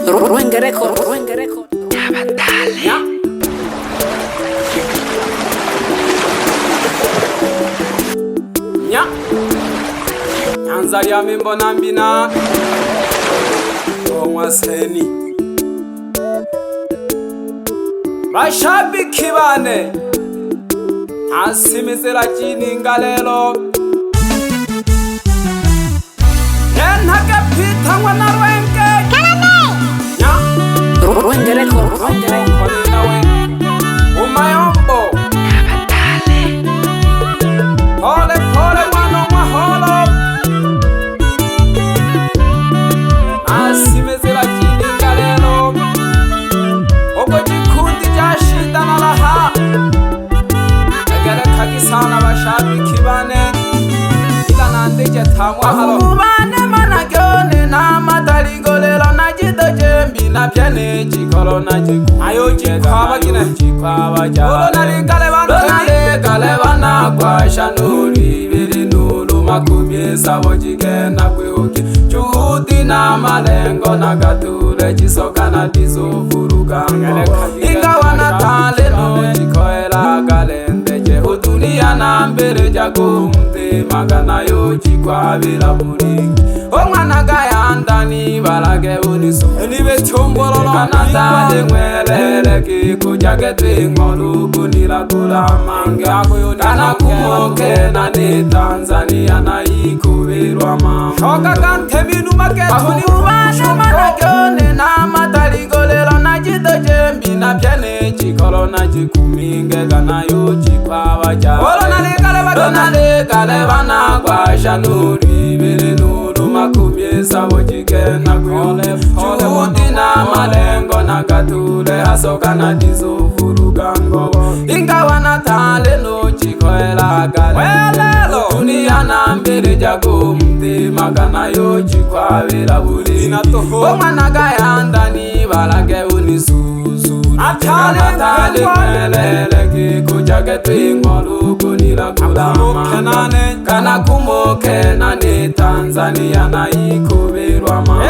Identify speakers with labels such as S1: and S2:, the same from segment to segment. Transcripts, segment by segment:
S1: Ruengereko.
S2: Yabatale. Nya. Nyanza ya mimbo na mbina. Omwaseni. Mashabiki bane. Asimizira chininga lelo. Nenhake pita mwana Rwenge. Nya.
S1: Ruengereko.
S2: Umayombo. Pole pole mwana maholo. Asimezera chininga lelo. Ogo jikundi jashida na laha. Egere kagisana bashabiki bane. Ila nandije tamwa halo. Ubane managyone na mataligolelo na jito jembi na piane chikolo na jiku. Ayo jikwaba gine jikwaba jale. Olo naligale bana kwa shanuri biri nulu makubye sabo jigena kwihuki. Juhudi na malengo na gature jisoka na dizofuruga. Ingawa na tale no jikoela galende jeho dunia na mbere jagumte magana yo jikwabira muringi. Omwana gayanda ni barage unisu nibe chombolo kanatale ngwelele kikujage twingolu kunira kulamanga kana kumoke na ni Tanzania na ikubirwa mama shoka kante binu maketu ni ubashe managyone na mataligolelo na jito jembi na piane chikolo na jikuminge gana yo jikwaba jale olo naligale bana kwa shanuri biri nulu makubye sabo jigena kwihuki. Juhudi na malengo na gature hasoka na dizofuruga ngobo. Ingawa na tale no chikoela galelo dunia na mbere jagumte magana yo jikwabira buri. Omwana gayanda ni barage unisusu atale mwelele kikujage twingolu kunira kulama kana kumoke na ni Tanzania na ikubirwa mama.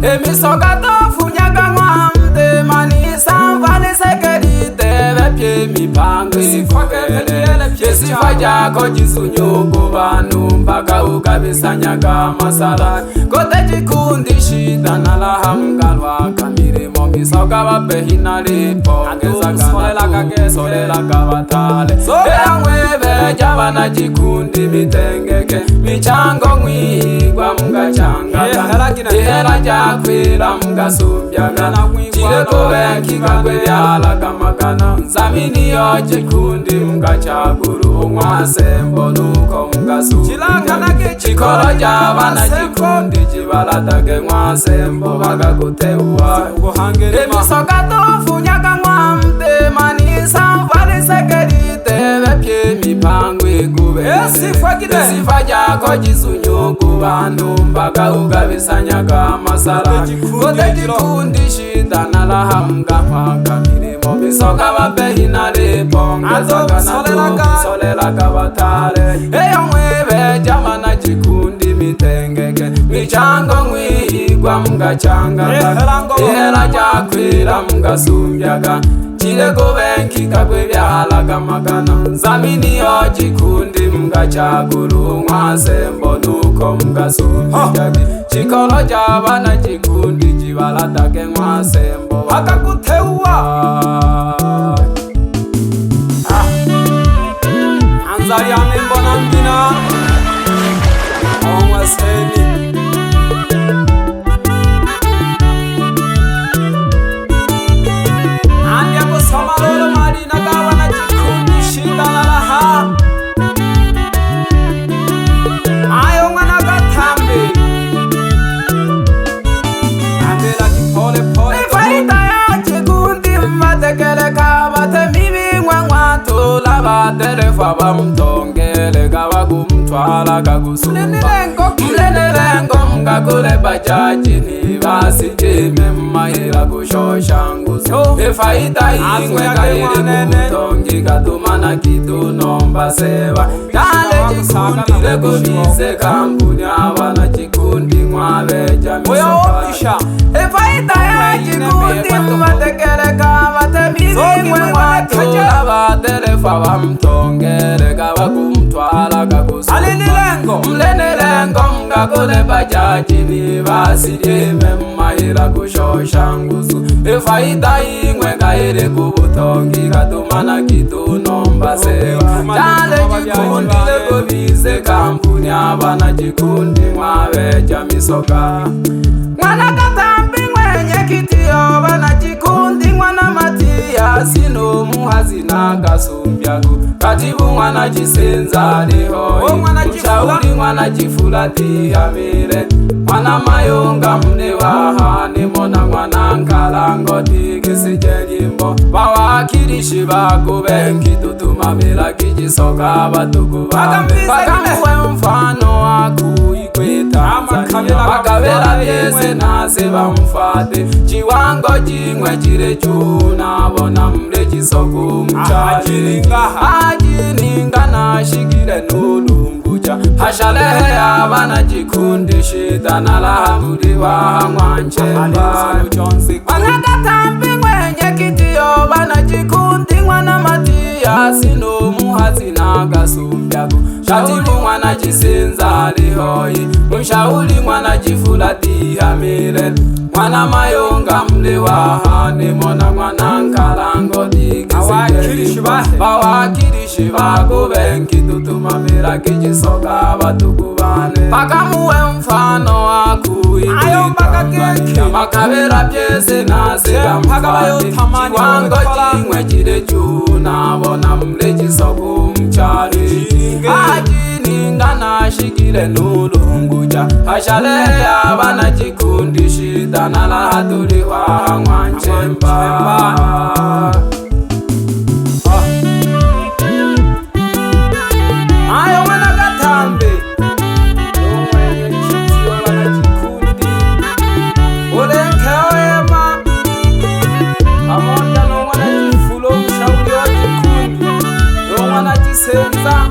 S2: Emisoga tofunyaga mwamte manisa mvali sekerite bepye mipango ikubele. Sifa jako jisunyugu banu mpaka ukabisanyaga masala. Kote jikundi shida na lahamgalwa kamirimo misoga bapehina lipo. Solela kabatale. Ea mwebe jabana jikundi mitengeke. Michango mwigwa mugachanga. Ihera jakwira mugasumbyaga. Chireko benki kagwe byalaga magana. Nzamini yo jikundi mugachaguru. Umwasembo nuko mugasumbyaga. Chikolo jabana jikundi jibaladage mwasembo bagagutewa. Emisoga tofunyaga mwamte manisa mvali sekerite bepye mipango ikubele. Sifa jako jisunyugu bantu mpaka ukabisanyaga masala. Kote jikundi shida na lahamga mpaka mirimo misoga bapehina lipo. Ngazaga na solela kabatale. Eyo mwebe jamana jikundi mitengeke. Michango mwigwa mugachanga. Ihera jakwira mugasumbyaga. Chireko benki kagwe byalaga magana. Nzamini yo jikundi mugachaguru. Mwasembo nuko mugasumbyaga. Chikolo jabana jikundi jibaladage mwasembo bakagutewa. Anzari ya mimbo na mbina. Omwaseni. Samalolo marina gawa na jikundi shinda na laha. Ayo mwana gatambe. Andela jipole pole. Ifaita ya jikundi mbatekele kabate mibi mwa mwatu. Labatele faba mtongele gawa gumtu. kumutwala kagusumba mlenelengo mgakule bajaji nibasijime mmahera gushosha nguzo efaita ingwe kairi kubutongi katumana kitunomba seba yale jikundile kubise kampuni abana jikundi mwabeja misoka efaita ya jikundi mwatekeleka batebirigwe watula batelefa bamtongereka bakumutwala kagusumba mlenelengo mgakule bajaji nibasijime mmahera gushosha nguzo efaita ingwe kairi kubutongi katumana kitunomba seba yale jikundile kubise kampuni abana jikundi mwabeja misoka mwana katambi mwenye kitiyo bana jikundi mwana Matiyasi no muhazi na gasumbyago katibu mwana jisenza lihoyi mshauri mwana jifulati amire mwana mayonga mne wahane mona mwana nkalango digisijejimbo bawakirishi bako benki tutumamira kijisoka batukuba bakamuwe mfano waku ikweta bakabera byeze nase bamfate chiwango jimwe chire chuna bona mre jisoko mchaji ajininga nashigire nulumbuja hashalehe abana jikundi shitana lahamuri wa mwanchemba wanagatambi mwenye kitiyo bana jikundi mwana Matiyasi no muhazi na gasumbyago shatibu mwana jisenza lihoyi mshauri mwana jifulati amire mwana mayonga mle wahane mona mwana nkalango digisijejimbo bawakirishi bako benki tutumamira kijisoka batukubane bakamuwe mfano waku ikweta makabera byese nase bamfate chiwango jimwe chire chuna bona mle jisoko mchari ajininga nashigire nulunguja hashalehe abana jikundi shitana lahaturi wa mwanchemba ayo mwana katambi mwenye kitiyo bana jikundi ulenkewema amonda no mwana jifulo mshauri wa jikundi no mwana jisenza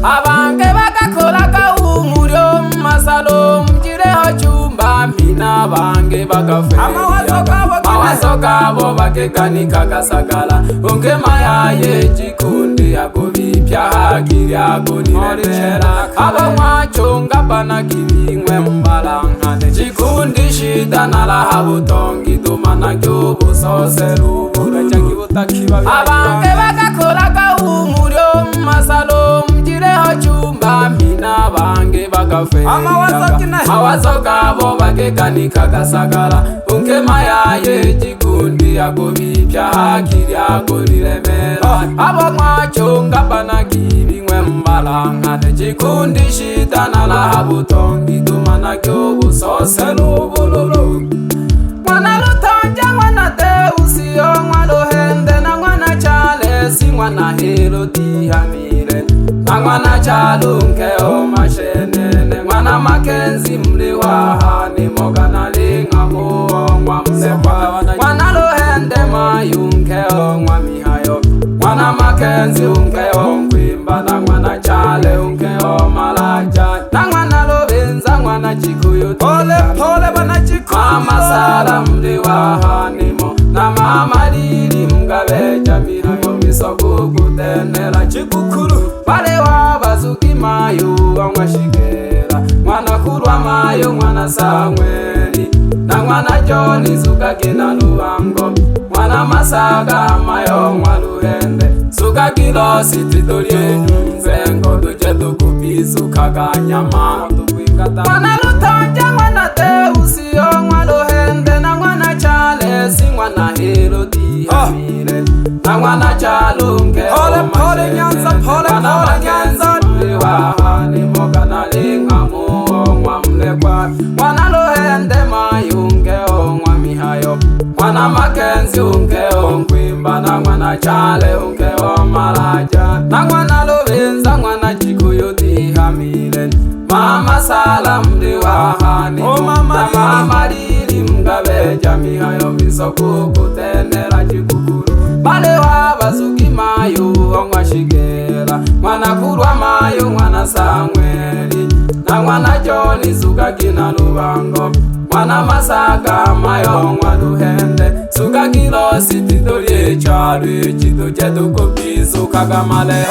S2: abange bagakoraga umuryo masalo mjireho chumba mpina bange bagafeya amawazo gabo bagekanika gasagala ongema yaye jikundi yakubipya hakiri agoniremera abamwachonga bana kibimwe mbalankane jikundi shitana lahabutongi tumana kyobusose rubura abange bagakoraga umuryo masalo mjireho chumba mpina bange bagafeya amawazo gabo bagekanika gasagala ongema yaye jikundi yakubipya hakiri agoniremera abamwachonga bana kibimwe mbalankane jikundi shitana lahabutongi tumana kyobusose rubululu mwana lutonja mwana Teusi yo mwana hende na mwana Charles mwana Herodi hamire na mwana Chalunke o mashenene mwana Makenzi mli wahani mogana linga muongwa msekwa mwana luhende mayunke o mwa mihayo mwana Makenzi unke o mkwimba na mwana Chale unke o malaja na mwana Lobenza mwana Chikuyu pole pole bana Chikuyu mama Sara mli wahanimo na mama Lili mgabeja mirayo misogo kutenela Chikukuru pale wabazuki mayo wamwashigera mwana kurwa mayo mwana Samweli na mwana Joni zukagina luwango mwana Masaga mayo mwaluhende zukagilo sitidolye nzengo duje dukubizu kaganyama mwana Lutonja mwana Teusi yo mwaluhende na mwana Charles mwana Herodi hamire na mwana Chalunke pole Nyanza pole Nyanza wahani mogana linga muongwa mlekwa mwana Luhende mayunge ongwa mihayo mwana Makenzi unke mwana chale unkeo maraja na mwana lovenza mwana chikuyu dihamile mama sala mdi wahani mama lili mgabe jami hayo misoku kutenera chikukuru bale wabazugi mayo ongwa shigera mwana kurwa mayo mwana Samweli na mwana Joni suka kina lubango mwana Masaga mayo mwana Ruhende suka kilo siti dolie chari chido chedu kopi suka gamale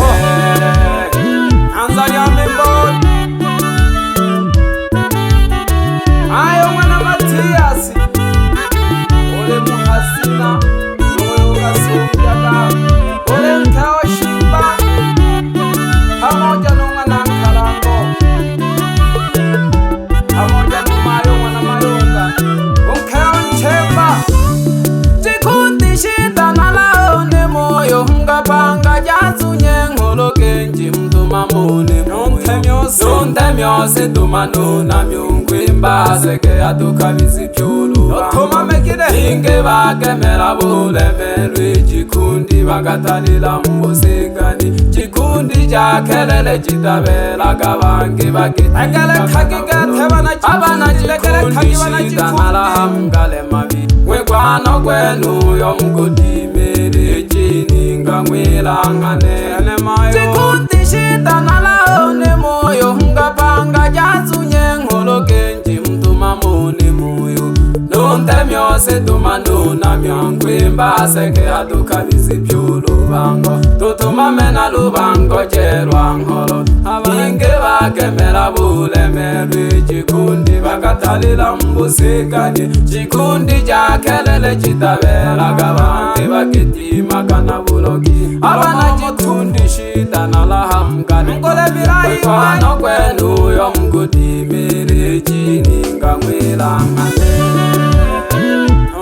S2: Tanzania membo ayo mwana Matiasi ole muhasina noyo gasumjaga ole mkao shimba pamoja no mwana Nkalango pamoja no mayo mwana Mayunga unkao Nchemba chikundi shida nalaone moyo ngapanga jazunye ngolo genji mtuma mune nuntemyose tumanu na myungwi mbaseke atukabisi kyulu notuma mekide inge bakemera bulemerwi chikundi bagatalila mbusigani chikundi jakelele chitabelaga bange bagitagele kagigatebana abana chilekele kagibana chitanalahamgale mabi wekwano kwenu yo mgudimere chininga mwilangane chikundi shitanalaone moyo ngapanga jazunye ngolo genji mtuma mune moyo nuntemyose tumanu na myongwi mbaseke atukabisi by'ulubango tutumame na lubango jerwa nkolo abinge bakemera bulemerwi chikundi bagatalila mbusigani chikundi jakelele chitabelaga bange bakitimaka na bulogi abana chikundi shitanalahamgani ngole birayimano kwenu yo mgudimire chininga mwilangane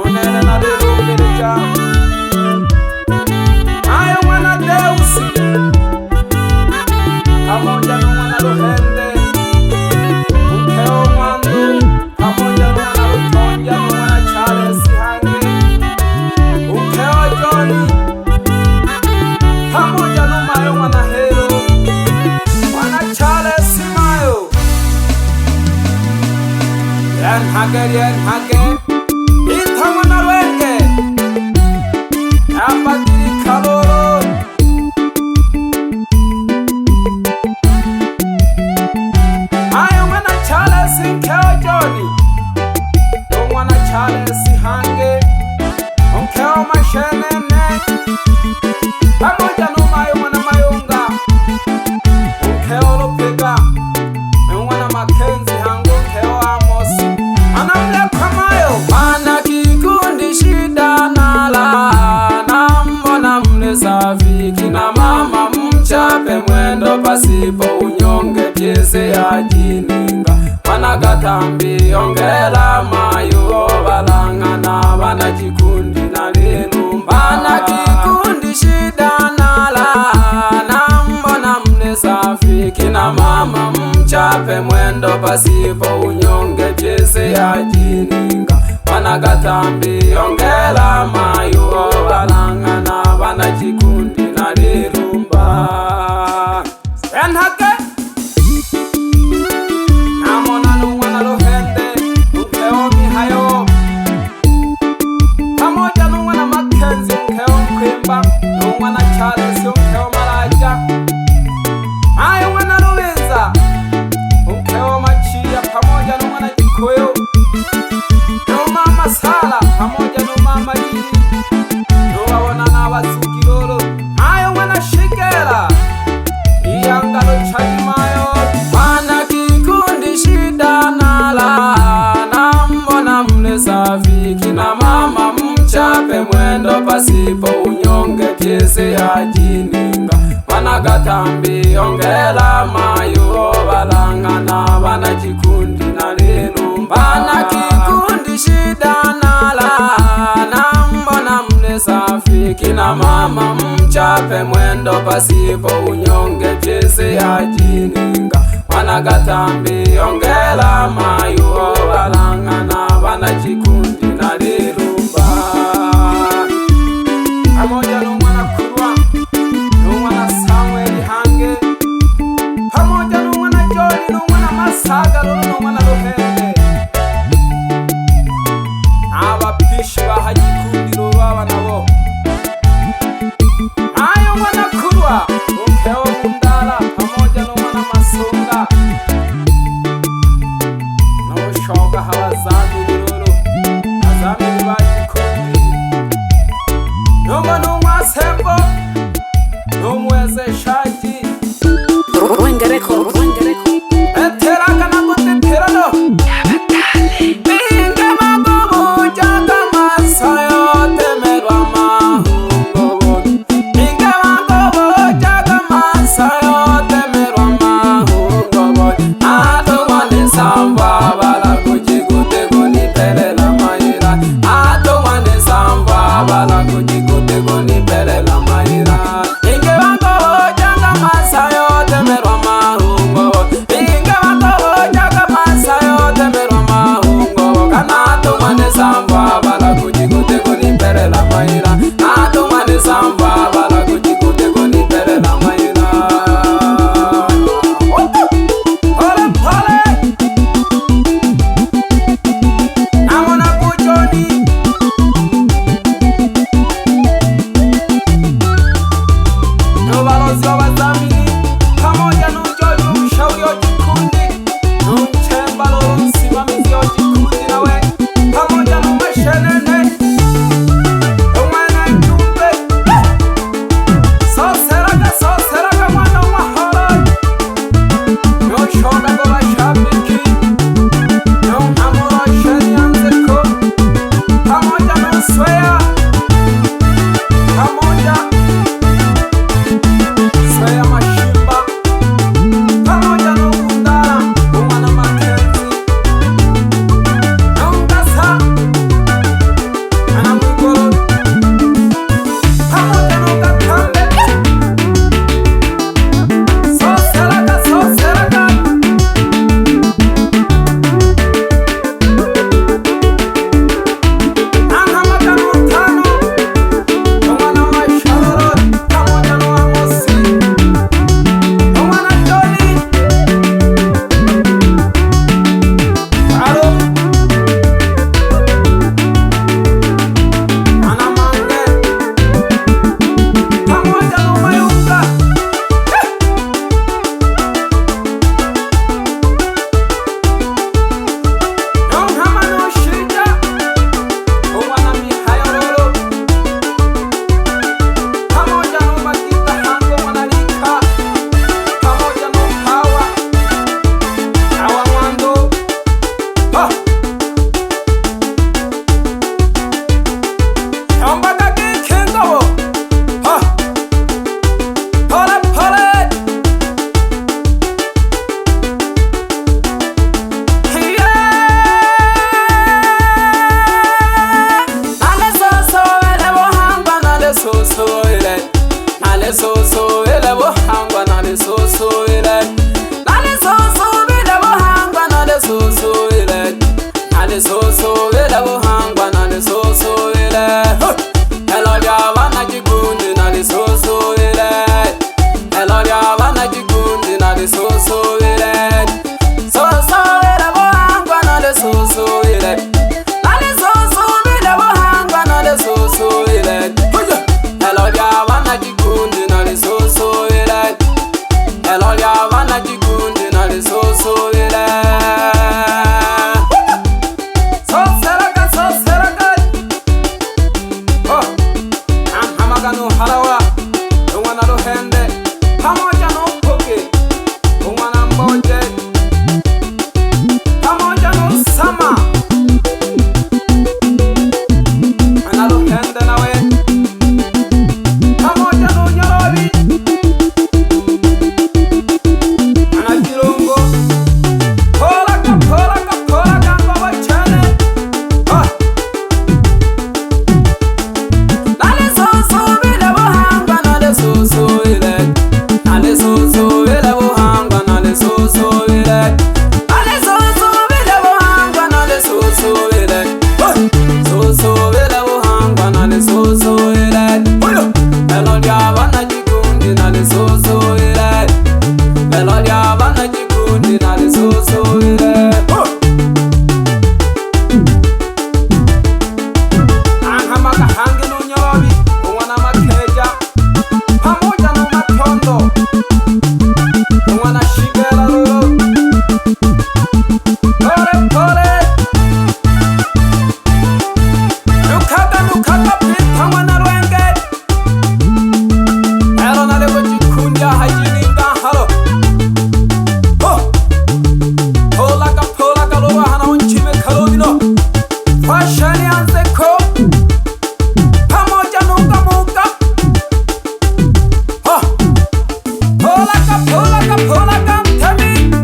S2: unene na dilungirija ayo mwana Deusi pamoja na mwana Ruhende unkeo Mwandu pamoja na mwana Rutonja na mwana Charles Hange unkeo Joni pamoja na mayo mwana Hero mwana Charles mayo yen hage ita mwana Rwenge apadiri Kaloro ayo mwana Charles nkeo Joni yo mwana Charles Hange unkeo Mashenene pamoja no mayo mwana Mayunga unkeo Lupega mwana Makenzi Hangu unkeo Amosi anamleka mayo mana kikundi shida nala nambona mle safi kina mama mchape mwendo pasipo unyonge pyese ya jininga mana Gatambi ongela mayo balangana bana kikundi na linu mana kikundi shida nala nambona mle safi kina mama mchape mwendo pasipo unyonge pyese ya jininga mana Gatambi ongela mayo balangana bana kikundi na lirumba enhake namona mwana Ruhende unkeo Mihayo pamoja na mwana Makenzi unkeo Mkwimba na mwana Charles unkeo Maraja ayo mwana Rubenza unkeo Machia pamoja na mwana Jikoyo na mama Sala pamoja na mama Lili no wabona na basukiroro ayo mwana Shigera iyangalo chajimayo mana kikundi shida nala nambona mle safi kina mama mchape mwendo pasipo unyonge pyese ya jininga mana Gatambi ongela mayo balangana bana kikundi na linu mana kikundi shida nala nambona mle safi kina mama mchape mwendo pasipo unyonge pyese ya jininga mana Gatambi ongela mayo balangana bana kikundi na lirumba pamoja na mwana balozi w'abadhamini pamoja na ujoji mshauri wa kikundi na mchemba lolo msimamizi wa kikundi nawe pamoja na mashenene umwene mjumbe soseraga mwana umahoro nyoshoga go bashabiki nyonamuro sheni yanzeko pamoja na uswea pamoja Swea Mashimba pamoja na Ugundara umwana Makenzi na Ungasa ana Mwigoro pamoja na Ugatambe soseraga Anhamagana Utano umwana wa Sharoro pamoja na Amosi umwana Doni Aro ana Mange pamoja na Mayunga Nonhamano Shija umwana Mihayororo pamoja na Magita Hango Mwanalika pamoja na Hawa Mwando Yombaga Gikengo Pole Pole Anhamagano Harawa umwana Ruhende pamoja na Upoge umwana Mboje pamoja na Usama ana Ruhende nawe pamoja na Unyorobi ana Kirungo Pola ngoma chane Anhamaga hangi n'Unyorobi umwana Makeja pamoja na Matondo umwana Shigera Lolo Pole Nukaga pita mwana Rwenge ero nalego jikundi hajininga halo Polaga Lolo hana unchime kalobino Fashani Anzeko pamoja na Ungamuga Polaga Mtemi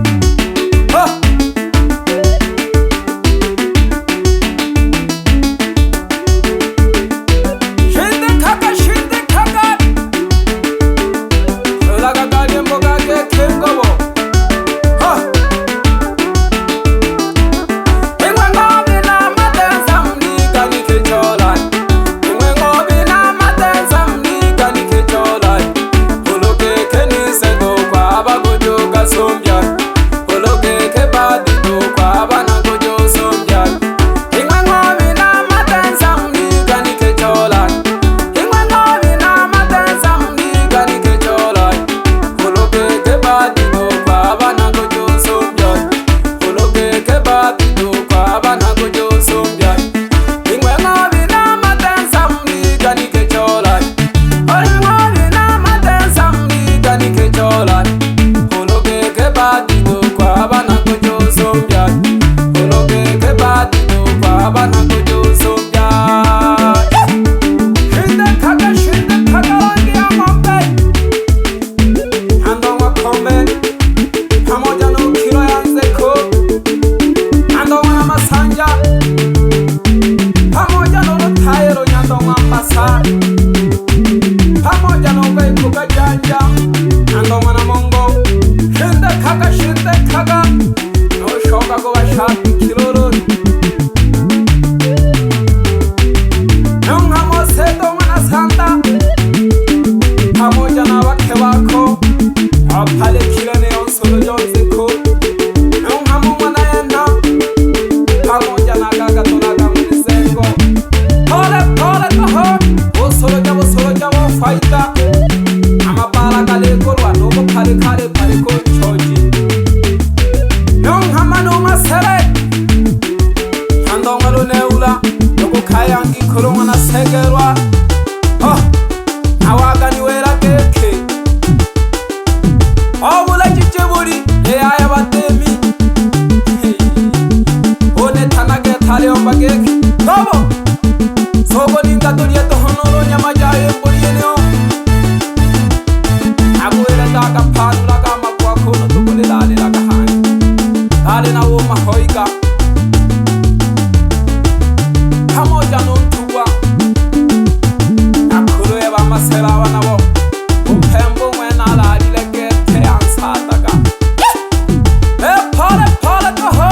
S2: kare kare pare ko choji non hamano masere andongalo neula yoko kayangi kolonga na segerwa awaga ni wera keke obula chicheburi aya batemi one tanage thale omba keke tobo sogo ninga doriya to honoro nyama jaye boriyeneo agwera daga phalula ga makwa khono to kole lale laga hani lale na wo mahoika pamoja no ntuwa akhulo ya ba masela bana bo uphembo mwena lali leke the ansata ka phale to ho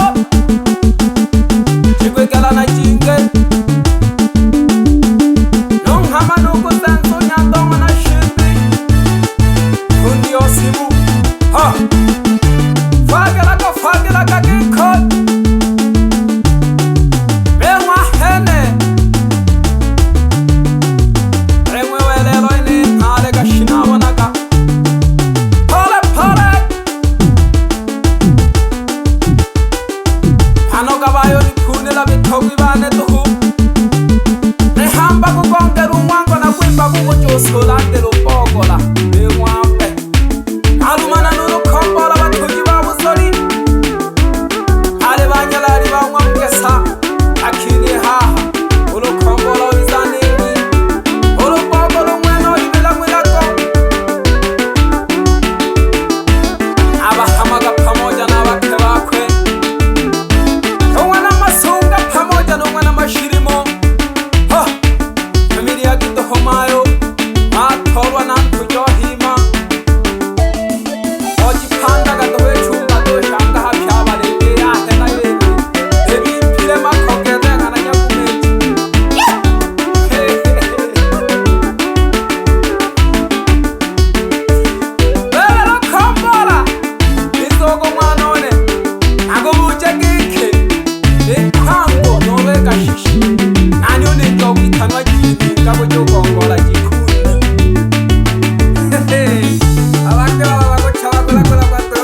S2: chikwe kala na jinge non hamano ko sanso nyando na shindi kundi osimu ha fagela ka kikot bewa hene remwe welelo ine nale ka shinawana ka phale hano kabayo ni khunela bithogi bane to hu rehamba ku kongera umwango na kwimba ku josolande lo pogola bewambe alumana no khombora bathogi ba busori ale banyala ri ba ngwamkesa akini haha ulo khombora izani ulo pogolo mweno ibela mwelako aba hamaga pamoja na bakhe bakwe ongwana masunga pamoja no ngwana mashirimo familia kito homayo atholwa na tujohima oji phanda ka dowe chunga do shanga ha phaba le ya hena ye devi phile ma khokete ngana nya kumeti lelo khombora isoko mwanone ago buche kike ekhango nowe ka shishi nani one njoku ithanwa jini ngabo jokongola jikhundi abantu baba chakula kula kwato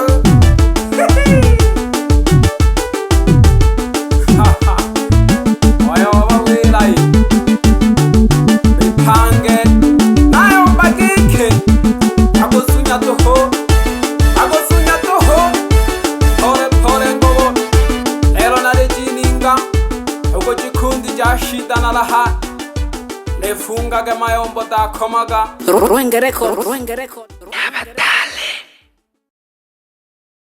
S2: oyo bawelai bipange nayo bakike agosunya toho pore ngobo ero nale jininga ugo jikundi jashida nalaha nefunga ga mayombo da komaga
S1: Ruenge record.